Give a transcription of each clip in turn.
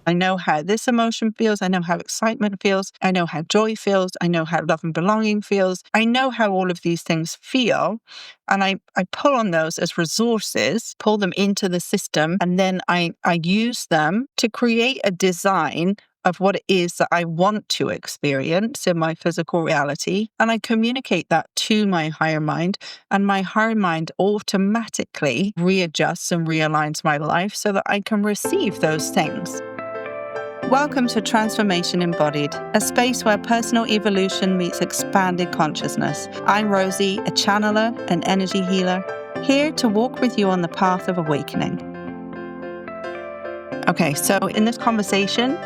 I know how this emotion feels. I know how excitement feels. I know how joy feels. I know how love and belonging feels. I know how all of these things feel. And I pull on those as resources, pull them into the system, and then I use them to create a design of what it is that I want to experience in my physical reality. And I communicate that to my higher mind, and my higher mind automatically readjusts and realigns my life so that I can receive those things. Welcome to Transformation Embodied, a space where personal evolution meets expanded consciousness. I'm Rosie, a channeler and energy healer, here to walk with you on the path of awakening. Okay, so in this conversation,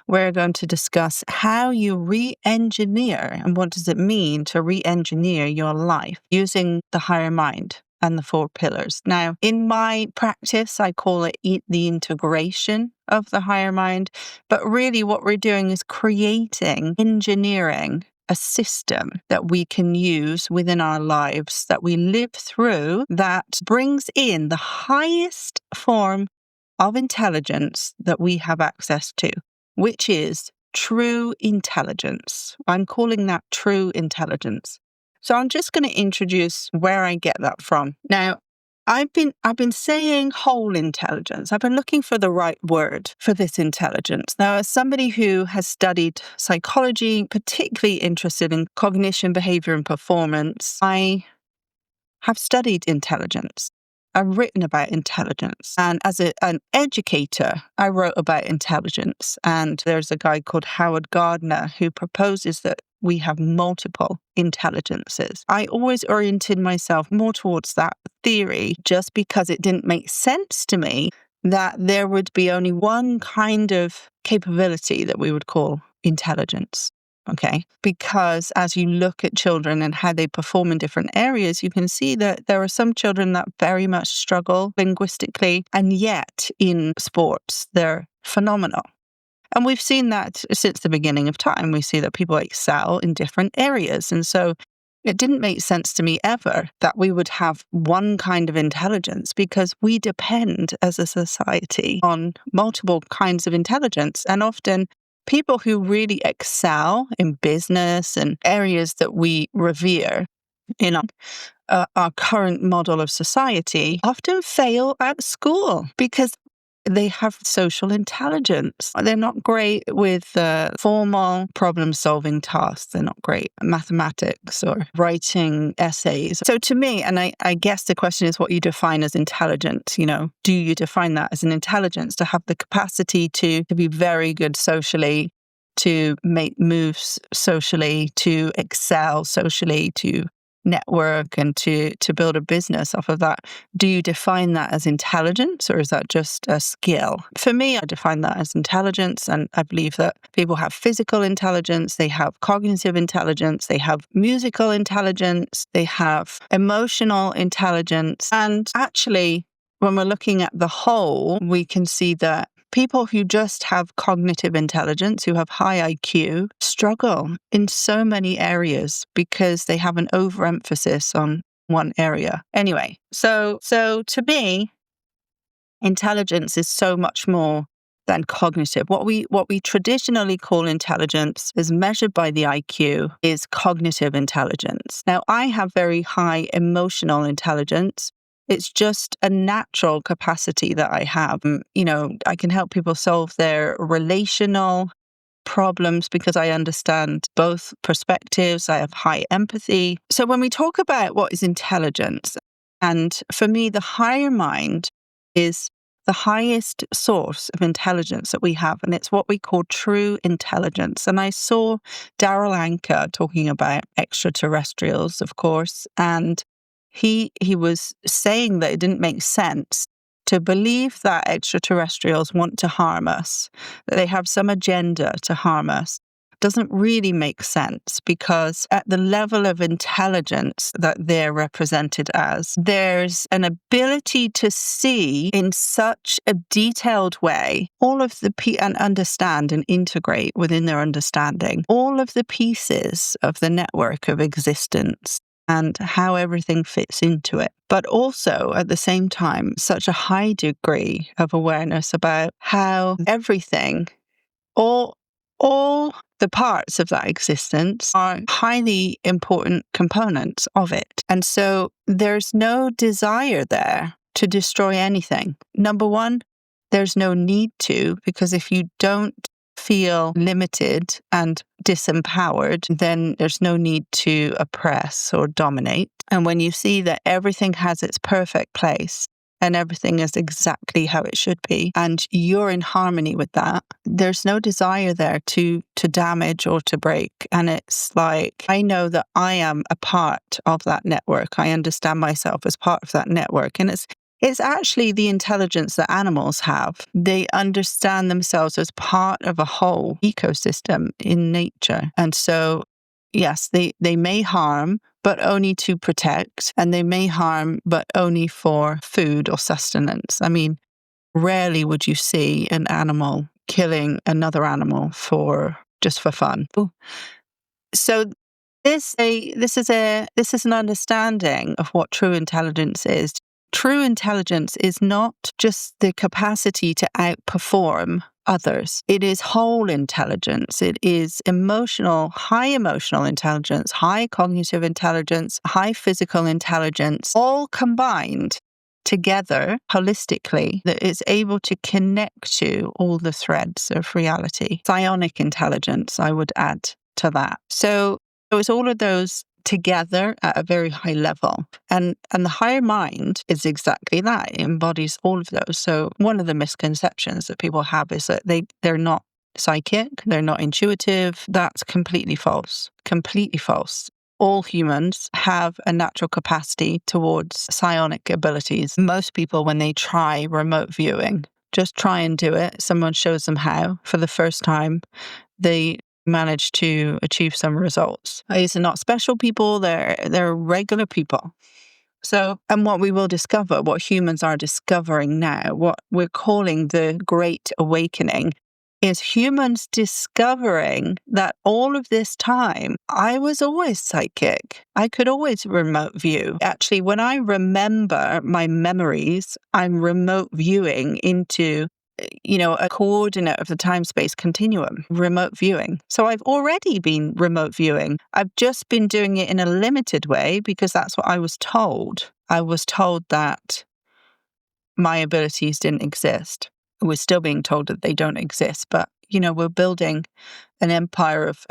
we're going to discuss how you re-engineer and what does it mean to re-engineer your life using the higher mind and the 4 pillars. Now, in my practice, I call it the integration of the higher mind. But really what we're doing is engineering a system that we can use within our lives, that we live through, that brings in the highest form of intelligence that we have access to, which is true intelligence. I'm calling that true intelligence. So I'm just going to introduce where I get that from. Now, I've been saying whole intelligence. I've been looking for the right word for this intelligence. Now, as somebody who has studied psychology, particularly interested in cognition, behavior, and performance, I have studied intelligence. I've written about intelligence. And as an educator, I wrote about intelligence. And there's a guy called Howard Gardner who proposes that we have multiple intelligences. I always oriented myself more towards that theory just because it didn't make sense to me that there would be only one kind of capability that we would call intelligence. Okay, because as you look at children and how they perform in different areas, you can see that there are some children that very much struggle linguistically, and yet in sports, they're phenomenal. And we've seen that since the beginning of time. We see that people excel in different areas. And so it didn't make sense to me ever that we would have one kind of intelligence, because we depend as a society on multiple kinds of intelligence. And often people who really excel in business and areas that we revere in our current model of society often fail at school because they have social intelligence. They're not great with formal problem-solving tasks. They're not great at mathematics or writing essays. So to me, and I guess the question is what you define as intelligence. Do you define that as an intelligence to have the capacity to be very good socially, to make moves socially, to excel socially, to network and to build a business off of that? Do you define that as intelligence, or is that just a skill? For me, I define that as intelligence, and I believe that people have physical intelligence, they have cognitive intelligence, they have musical intelligence, they have emotional intelligence. And actually, when we're looking at the whole, we can see that people who just have cognitive intelligence, who have high IQ, struggle in so many areas because they have an overemphasis on one area. Anyway, so to me, intelligence is so much more than cognitive. What we traditionally call intelligence is measured by the IQ is cognitive intelligence. Now, I have very high emotional intelligence. It's just a natural capacity that I have. I can help people solve their relational problems because I understand both perspectives. I have high empathy. So when we talk about what is intelligence, and for me, the higher mind is the highest source of intelligence that we have, and it's what we call true intelligence. And I saw Darryl Anka talking about extraterrestrials, of course, and he was saying that it didn't make sense to believe that extraterrestrials want to harm us, that they have some agenda to harm us. Doesn't really make sense, because at the level of intelligence that they're represented as, there's an ability to see in such a detailed way all of the and understand and integrate within their understanding all of the pieces of the network of existence and how everything fits into it. But also, at the same time, such a high degree of awareness about how everything, all, all the parts of that existence are highly important components of it. And so there's no desire there to destroy anything. Number one, there's no need to, because if you don't feel limited and disempowered, then there's no need to oppress or dominate. And when you see that everything has its perfect place and everything is exactly how it should be, and you're in harmony with that, there's no desire there to damage or to break. And it's like, I know that I am a part of that network. I understand myself as part of that network. And it's actually the intelligence that animals have. They understand themselves as part of a whole ecosystem in nature. And so, yes, they may harm, but only to protect, and they may harm, but only for food or sustenance. I mean, rarely would you see an animal killing another animal just for fun. Ooh. So this is an understanding of what true intelligence is. True intelligence is not just the capacity to outperform others. It is whole intelligence. It is high emotional intelligence, high cognitive intelligence, high physical intelligence, all combined together holistically, that is able to connect to all the threads of reality. Psionic intelligence, I would add to that. So it's all of those together at a very high level. And the higher mind is exactly that. It embodies all of those. So one of the misconceptions that people have is that they're not psychic, they're not intuitive. That's completely false. Completely false. All humans have a natural capacity towards psionic abilities. Most people, when they try remote viewing, just try and do it. Someone shows them how for the first time. They manage to achieve some results. These are not special people, they're regular people. So, and what we will discover, what humans are discovering now, what we're calling the Great Awakening, is humans discovering that all of this time, I was always psychic. I could always remote view. Actually, when I remember my memories, I'm remote viewing into a coordinate of the time-space continuum, remote viewing. So I've already been remote viewing. I've just been doing it in a limited way because that's what I was told. I was told that my abilities didn't exist. We're still being told that they don't exist, but, we're building an empire of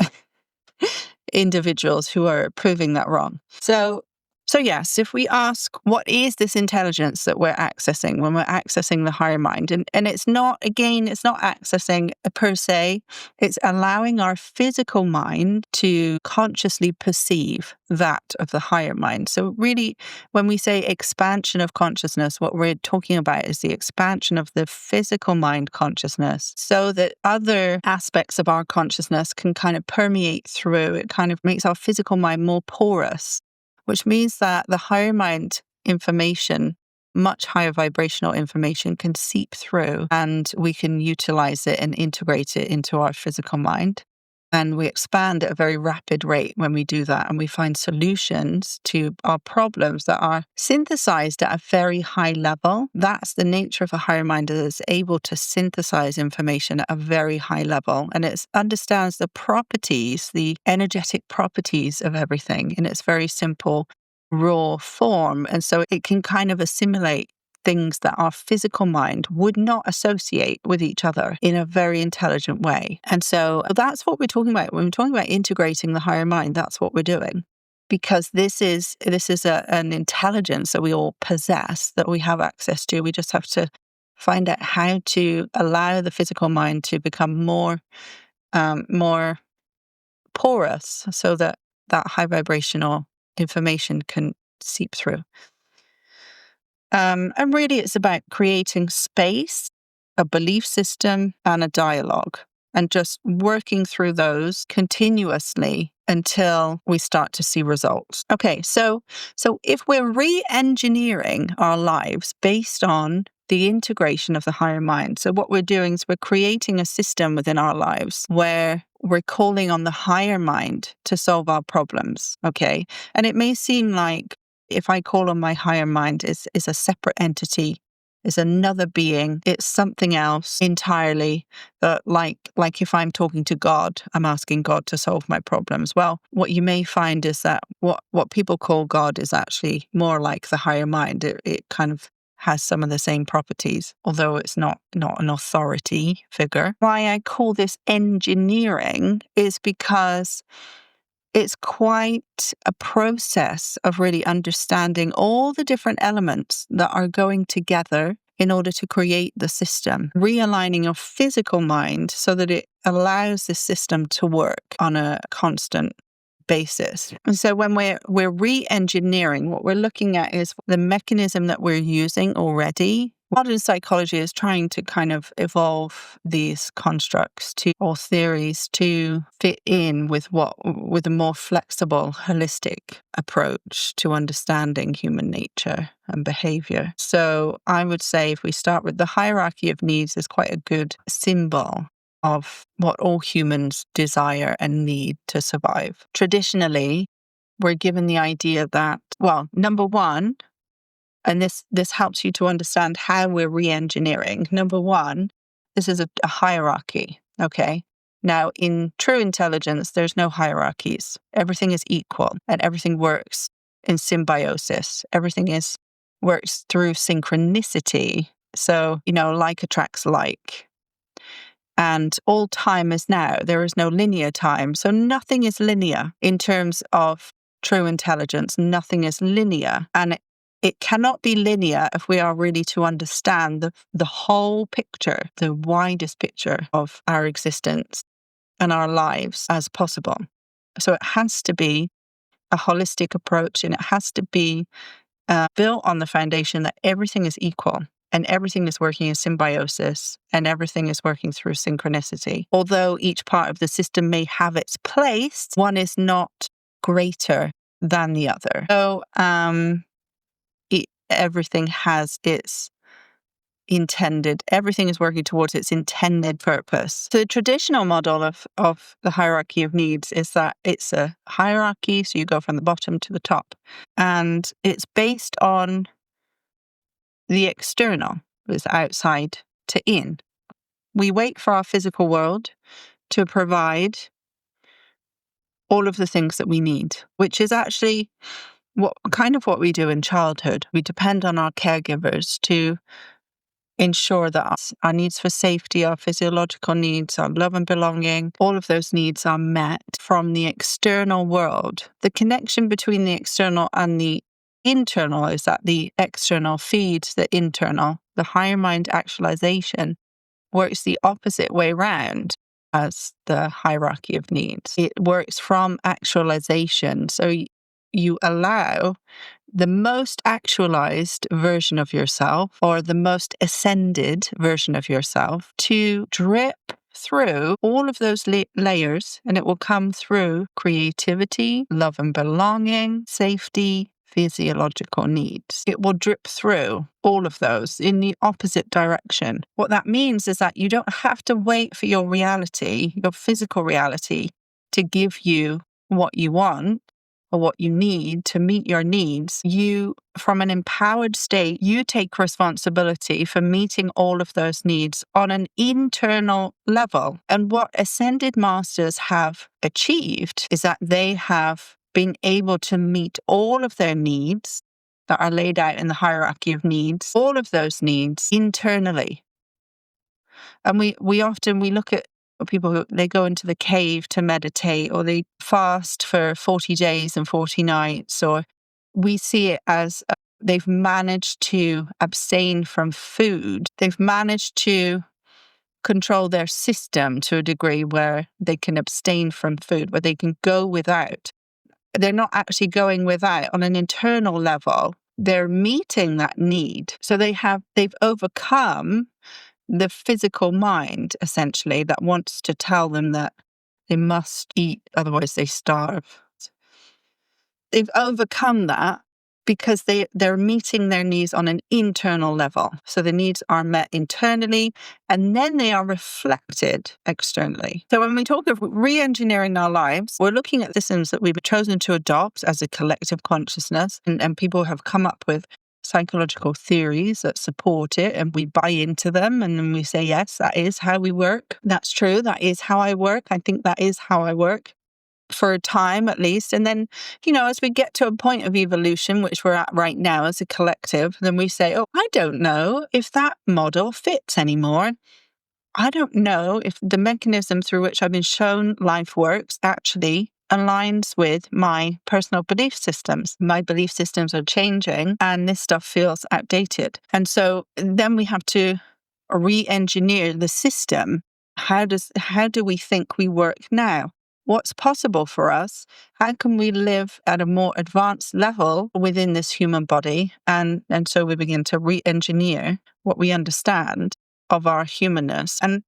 individuals who are proving that wrong. So yes, if we ask, what is this intelligence that we're accessing when we're accessing the higher mind? And it's not accessing per se, it's allowing our physical mind to consciously perceive that of the higher mind. So really, when we say expansion of consciousness, what we're talking about is the expansion of the physical mind consciousness so that other aspects of our consciousness can kind of permeate through. It kind of makes our physical mind more porous, which means that the higher mind information, much higher vibrational information, can seep through and we can utilize it and integrate it into our physical mind. And we expand at a very rapid rate when we do that. And we find solutions to our problems that are synthesized at a very high level. That's the nature of a higher mind, that is able to synthesize information at a very high level. And it understands the properties, the energetic properties of everything in its very simple, raw form. And so it can kind of assimilate things that our physical mind would not associate with each other in a very intelligent way. And so that's what we're talking about. When we're talking about integrating the higher mind, that's what we're doing. Because this is an intelligence that we all possess, that we have access to. We just have to find out how to allow the physical mind to become more porous so that high vibrational information can seep through. And really, it's about creating space, a belief system, and a dialogue, and just working through those continuously until we start to see results. Okay, so if we're re-engineering our lives based on the integration of the higher mind. So what we're doing is we're creating a system within our lives where we're calling on the higher mind to solve our problems, okay? And it may seem like if I call on my higher mind is a separate entity, is another being, it's something else entirely. That like if I'm talking to God, I'm asking God to solve my problems. Well, what you may find is that what people call God is actually more like the higher mind. It kind of has some of the same properties, although it's not an authority figure. Why I call this engineering is because it's quite a process of really understanding all the different elements that are going together in order to create the system, realigning your physical mind so that it allows the system to work on a constant basis. And so when we're re-engineering, what we're looking at is the mechanism that we're using already. Modern psychology is trying to kind of evolve these constructs or theories to fit in with a more flexible, holistic approach to understanding human nature and behavior. So I would say if we start with the hierarchy of needs is quite a good symbol of what all humans desire and need to survive. Traditionally, we're given the idea that, well, number one, and this helps you to understand how we're re-engineering. Number one, this is a hierarchy, okay? Now, in true intelligence, there's no hierarchies. Everything is equal and everything works in symbiosis. Everything works through synchronicity. So, like attracts like. And all time is now. There is no linear time. So nothing is linear in terms of true intelligence. Nothing is linear. And it cannot be linear if we are really to understand the whole picture, the widest picture of our existence and our lives as possible. So it has to be a holistic approach, and it has to be built on the foundation that everything is equal. And everything is working in symbiosis and everything is working through synchronicity. Although each part of the system may have its place, one is not greater than the other. So everything has its everything is working towards its intended purpose. So the traditional model of the hierarchy of needs is that it's a hierarchy, so you go from the bottom to the top. And it's based on the external, is outside to in. We wait for our physical world to provide all of the things that we need, which is actually what we do in childhood. We depend on our caregivers to ensure that our needs for safety, our physiological needs, our love and belonging, all of those needs are met from the external world. The connection between the external and the internal is that the external feeds the internal. The higher mind actualization works the opposite way round as the hierarchy of needs. It works from actualization. So you allow the most actualized version of yourself or the most ascended version of yourself to drip through all of those layers, and it will come through creativity, love and belonging, safety, physiological needs. It will drip through all of those in the opposite direction. What that means is that you don't have to wait for your reality, your physical reality, to give you what you want or what you need to meet your needs. You, from an empowered state, you take responsibility for meeting all of those needs on an internal level. And what ascended masters have achieved is that they have been able to meet all of their needs that are laid out in the hierarchy of needs, all of those needs internally. And we often look at people who they go into the cave to meditate, or they fast for 40 days and 40 nights, or we see it as they've managed to abstain from food. They've managed to control their system to a degree where they can abstain from food, where they can go without. They're not actually going without on an internal level. They're meeting that need. So they've overcome the physical mind, essentially, that wants to tell them that they must eat, otherwise they starve. They've overcome that because they're meeting their needs on an internal level. So the needs are met internally and then they are reflected externally. So when we talk of re-engineering our lives, we're looking at systems that we've chosen to adopt as a collective consciousness, and people have come up with psychological theories that support it, and we buy into them, and then we say, yes, that is how we work. That's true. That is how I work. I think that is how I work for a time at least. And then, as we get to a point of evolution, which we're at right now as a collective, then we say, oh, I don't know if that model fits anymore. I don't know if the mechanism through which I've been shown life works actually aligns with my personal belief systems. My belief systems are changing and this stuff feels outdated. And so then we have to re-engineer the system. How do we think we work now? What's possible for us? How can we live at a more advanced level within this human body? And so we begin to re-engineer what we understand of our humanness. And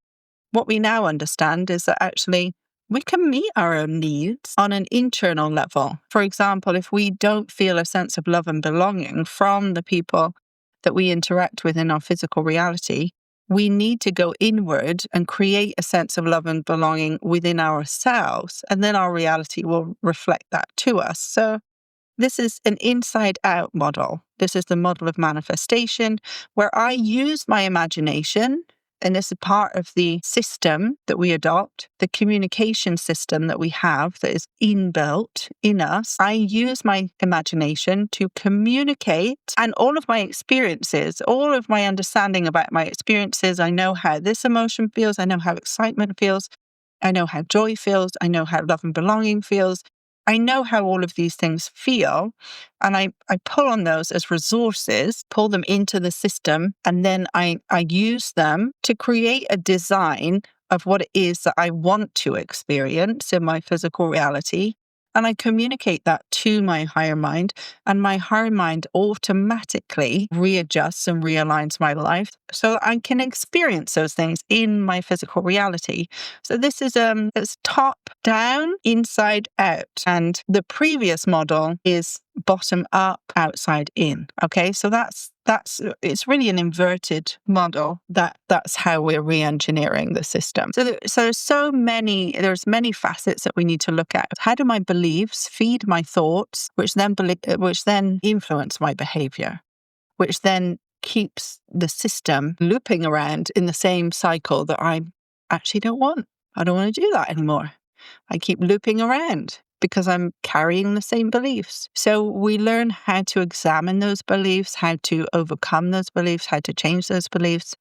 what we now understand is that actually we can meet our own needs on an internal level. For example, if we don't feel a sense of love and belonging from the people that we interact with in our physical reality, we need to go inward and create a sense of love and belonging within ourselves, and then our reality will reflect that to us. So this is an inside-out model. This is the model of manifestation where I use my imagination, and this is part of the system that we adopt, the communication system that we have that is inbuilt in us. I use my imagination to communicate, and all of my experiences, all of my understanding about my experiences, I know how this emotion feels, I know how excitement feels, I know how joy feels, I know how love and belonging feels. I know how all of these things feel, and I pull on those as resources, pull them into the system, and then I use them to create a design of what it is that I want to experience in my physical reality. And I communicate that to my higher mind, and my higher mind automatically readjusts and realigns my life so I can experience those things in my physical reality. So this is it's top down, inside out. And the previous model is bottom up, outside in. Okay, so that's it's really an inverted model. That's how we're re-engineering the system. So there's many facets that we need to look at. How do my beliefs feed my thoughts, which then influence my behavior, which then keeps the system looping around in the same cycle that I actually don't want. I don't want to do that anymore. I keep looping around because I'm carrying the same beliefs. So we learn how to examine those beliefs, how to overcome those beliefs, how to change those beliefs.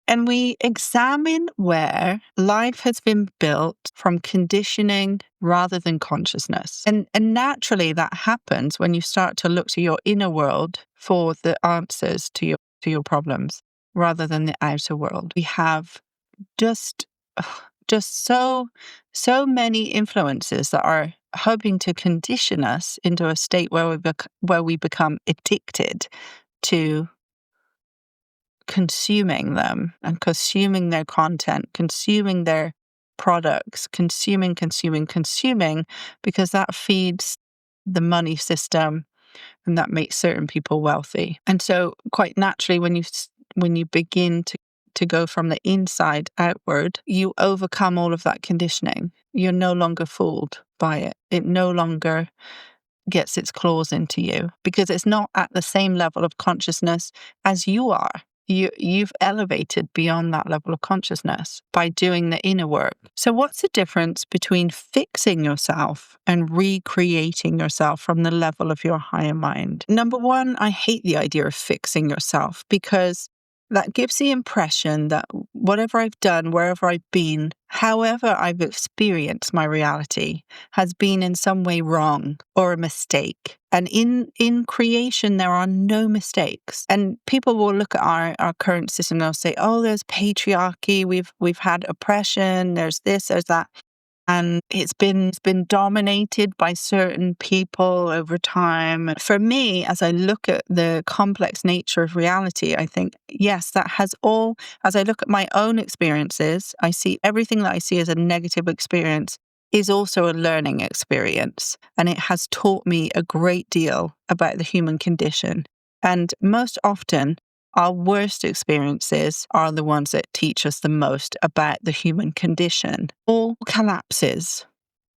And we examine where life has been built from conditioning rather than consciousness. And naturally that happens when you start to look to your inner world for the answers to your problems rather than the outer world. We have just so many influences that are hoping to condition us into a state where we become addicted to consuming them and consuming their content, consuming their products, consuming, because that feeds the money system and that makes certain people wealthy. And so quite naturally, when you begin to go from the inside outward, you overcome all of that conditioning. You're no longer fooled by it. It no longer gets its claws into you because it's not at the same level of consciousness as you are. You've elevated beyond that level of consciousness by doing the inner work. So what's the difference between fixing yourself and recreating yourself from the level of your higher mind? Number one, I hate the idea of fixing yourself because that gives the impression that whatever I've done, wherever I've been, however I've experienced my reality has been in some way wrong or a mistake. And in creation, there are no mistakes. And people will look at our current system and they'll say, oh, there's patriarchy, we've had oppression, there's this, there's that. And it's been dominated by certain people over time. For me, as I look at the complex nature of reality, I think, yes, that has all, as I look at my own experiences, I see everything that I see as a negative experience is also a learning experience, and it has taught me a great deal about the human condition. And most often, our worst experiences are the ones that teach us the most about the human condition. All collapses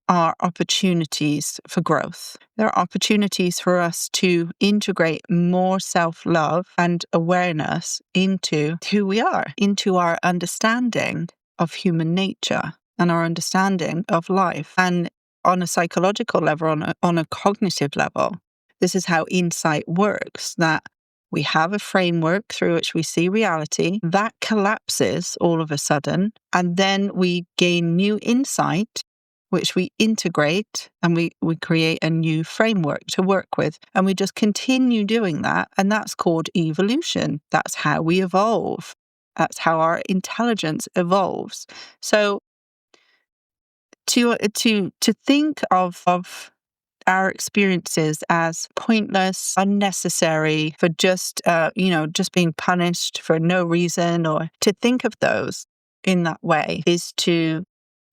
are opportunities for growth. There are opportunities for us to integrate more self-love and awareness into who we are, into our understanding of human nature and our understanding of life. And on a psychological level, on a cognitive level, this is how insight works, that we have a framework through which we see reality that collapses all of a sudden, and then we gain new insight which we integrate, and we create a new framework to work with. And we just continue doing that. And that's called evolution. That's how we evolve. That's how our intelligence evolves. So to think of our experiences as pointless, unnecessary, for just just being punished for no reason, or to think of those in that way, is to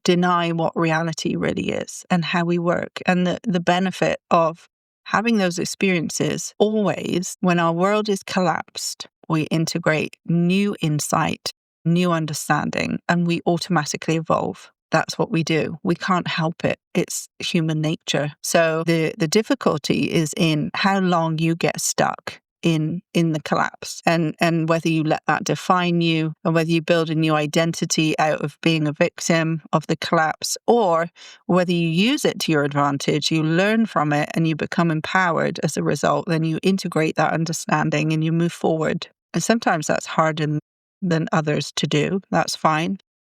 deny what reality really is and how we work. And the benefit of having those experiences always, when our world is collapsed, we integrate new insight, new understanding, and we automatically evolve. That's what we do. We can't help it. It's human nature. So the difficulty is in how long you get stuck in the collapse, and whether you let that define you, and whether you build a new identity out of being a victim of the collapse, or whether you use it to your advantage, you learn from it and you become empowered as a result. Then you integrate that understanding and you move forward. And sometimes that's harder than others to do. That's fine.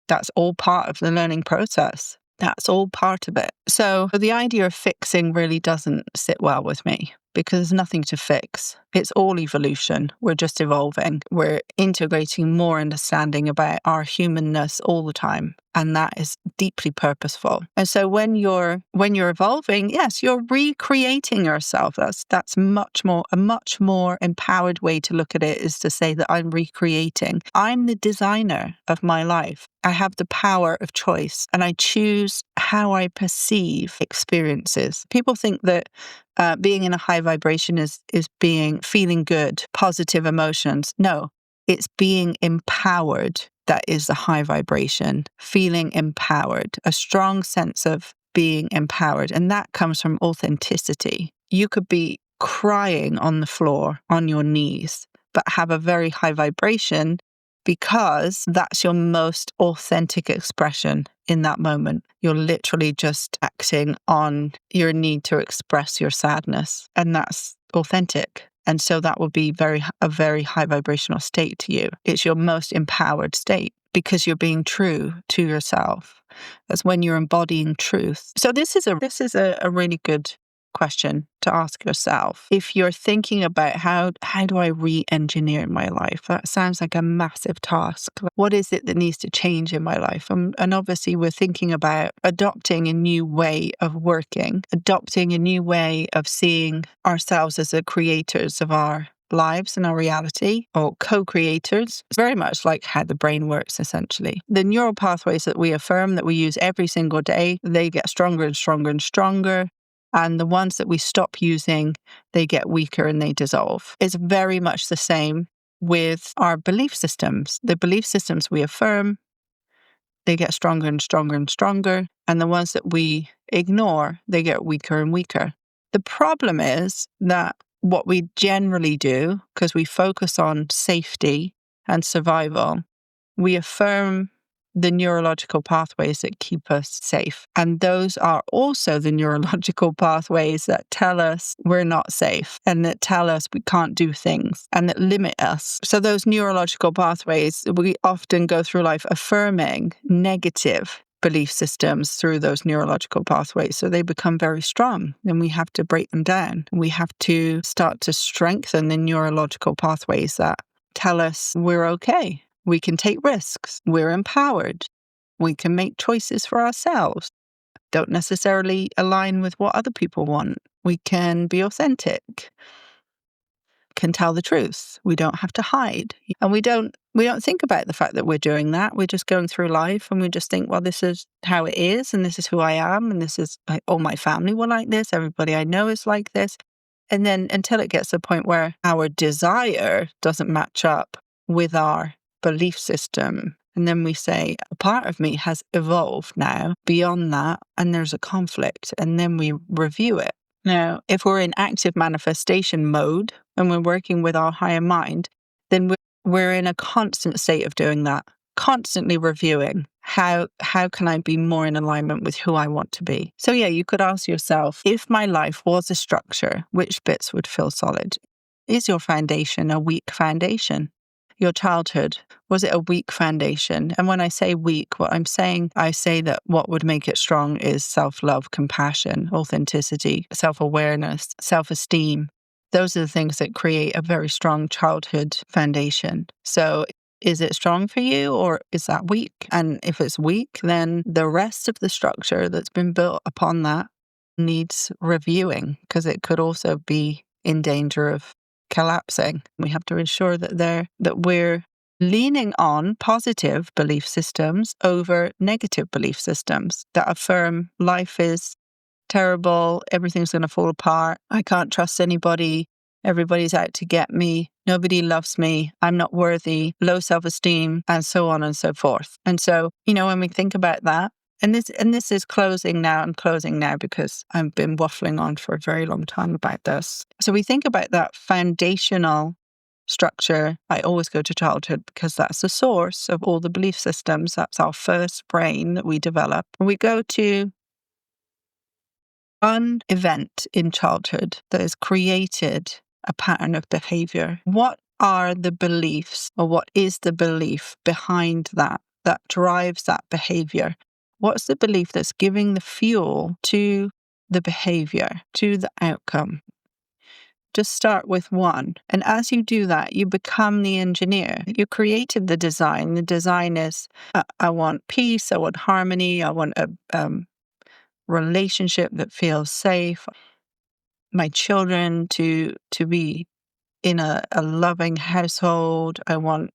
That's all part of the learning process. That's all part of it. So the idea of fixing really doesn't sit well with me, because there's nothing to fix. It's all evolution. We're just evolving. We're integrating more understanding about our humanness all the time. And that is deeply purposeful. And so when you're evolving, yes, you're recreating yourself. That's a much more empowered way to look at it, is to say that I'm recreating. I'm the designer of my life. I have the power of choice, and I choose how I perceive experiences. People think that being in a high vibration is feeling good, positive emotions. No, it's being empowered. That is the high vibration, feeling empowered, a strong sense of being empowered. And that comes from authenticity. You could be crying on the floor, on your knees, but have a very high vibration, because that's your most authentic expression in that moment. You're literally just acting on your need to express your sadness, and that's authentic. And so that will be a very high vibrational state to you. It's your most empowered state, because you're being true to yourself. That's when you're embodying truth. So this is a really good question to ask yourself. If you're thinking about how do I re-engineer my life? That sounds like a massive task. What is it that needs to change in my life? And obviously we're thinking about adopting a new way of working, adopting a new way of seeing ourselves as the creators of our lives and our reality, or co-creators. It's very much like how the brain works, essentially. The neural pathways that we affirm, that we use every single day, they get stronger and stronger and stronger. And the ones that we stop using, they get weaker and they dissolve. It's very much the same with our belief systems. The belief systems we affirm, they get stronger and stronger and stronger. And the ones that we ignore, they get weaker and weaker. The problem is that what we generally do, because we focus on safety and survival, we affirm the neurological pathways that keep us safe. And those are also the neurological pathways that tell us we're not safe, and that tell us we can't do things, and that limit us. So those neurological pathways, we often go through life affirming negative belief systems through those neurological pathways. So they become very strong, and we have to break them down. We have to start to strengthen the neurological pathways that tell us we're okay. We can take risks. We're empowered. We can make choices for ourselves. Don't necessarily align with what other people want. We can be authentic. can tell the truth. We don't have to hide. And we don't think about the fact that we're doing that. We're just going through life and we just think, well, this is how it is and this is who I am and this is, all my family were like this. Everybody I know is like this. And then until it gets to the point where our desire doesn't match up with our belief system. And then we say, a part of me has evolved now beyond that, and there's a conflict. And then we review it. Now, if we're in active manifestation mode and we're working with our higher mind, then we're in a constant state of doing that, constantly reviewing how can I be more in alignment with who I want to be. So yeah, you could ask yourself, if my life was a structure, which bits would feel solid? Is your foundation a weak foundation? Your childhood, was it a weak foundation? And when I say weak, what I'm saying, I say that what would make it strong is self-love, compassion, authenticity, self-awareness, self-esteem. Those are the things that create a very strong childhood foundation. So is it strong for you or is that weak? And if it's weak, then the rest of the structure that's been built upon that needs reviewing, because it could also be in danger of collapsing. We have to ensure that we're leaning on positive belief systems over negative belief systems that affirm life is terrible, everything's going to fall apart, I can't trust anybody, everybody's out to get me, nobody loves me, I'm not worthy, low self-esteem, and so on and so forth. And so, when we think about that, and this is closing now. I'm closing now because I've been waffling on for a very long time about this. So we think about that foundational structure. I always go to childhood because that's the source of all the belief systems. That's our first brain that we develop. And we go to one event in childhood that has created a pattern of behavior. What are the beliefs, or what is the belief behind that drives that behavior? What's the belief that's giving the fuel to the behavior, to the outcome? Just start with one. And as you do that, you become the engineer. You created the design. The design is, I want peace, I want harmony, I want a relationship that feels safe. My children to be in a loving household. I want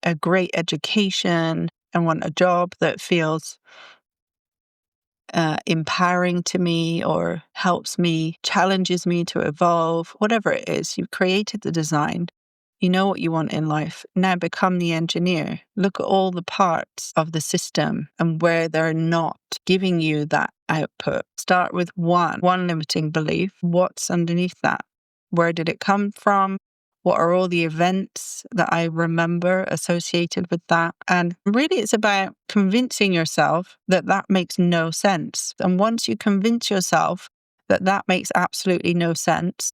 a great education. I want a job that feels empowering to me or helps me, challenges me to evolve, whatever it is. You've created the design. You know what you want in life. Now become the engineer. Look at all the parts of the system and where they're not giving you that output. Start with one limiting belief. What's underneath that? Where did it come from? What are all the events that I remember associated with that? And really, it's about convincing yourself that that makes no sense. And once you convince yourself that that makes absolutely no sense,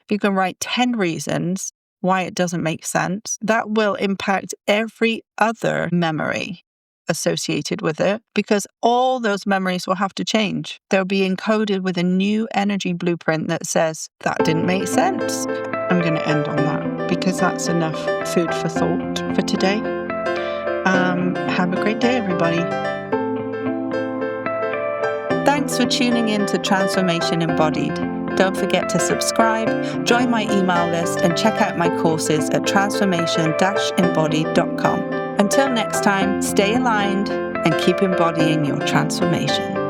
you can write 10 reasons why it doesn't make sense. That will impact every other memory associated with it, because all those memories will have to change. They'll be encoded with a new energy blueprint that says, that didn't make sense. I'm going to end on that because that's enough food for thought for today. Have a great day, everybody. Thanks for tuning in to Transformation Embodied. Don't forget to subscribe, join my email list, and check out my courses at transformation-embodied.com. Until next time, stay aligned and keep embodying your transformation.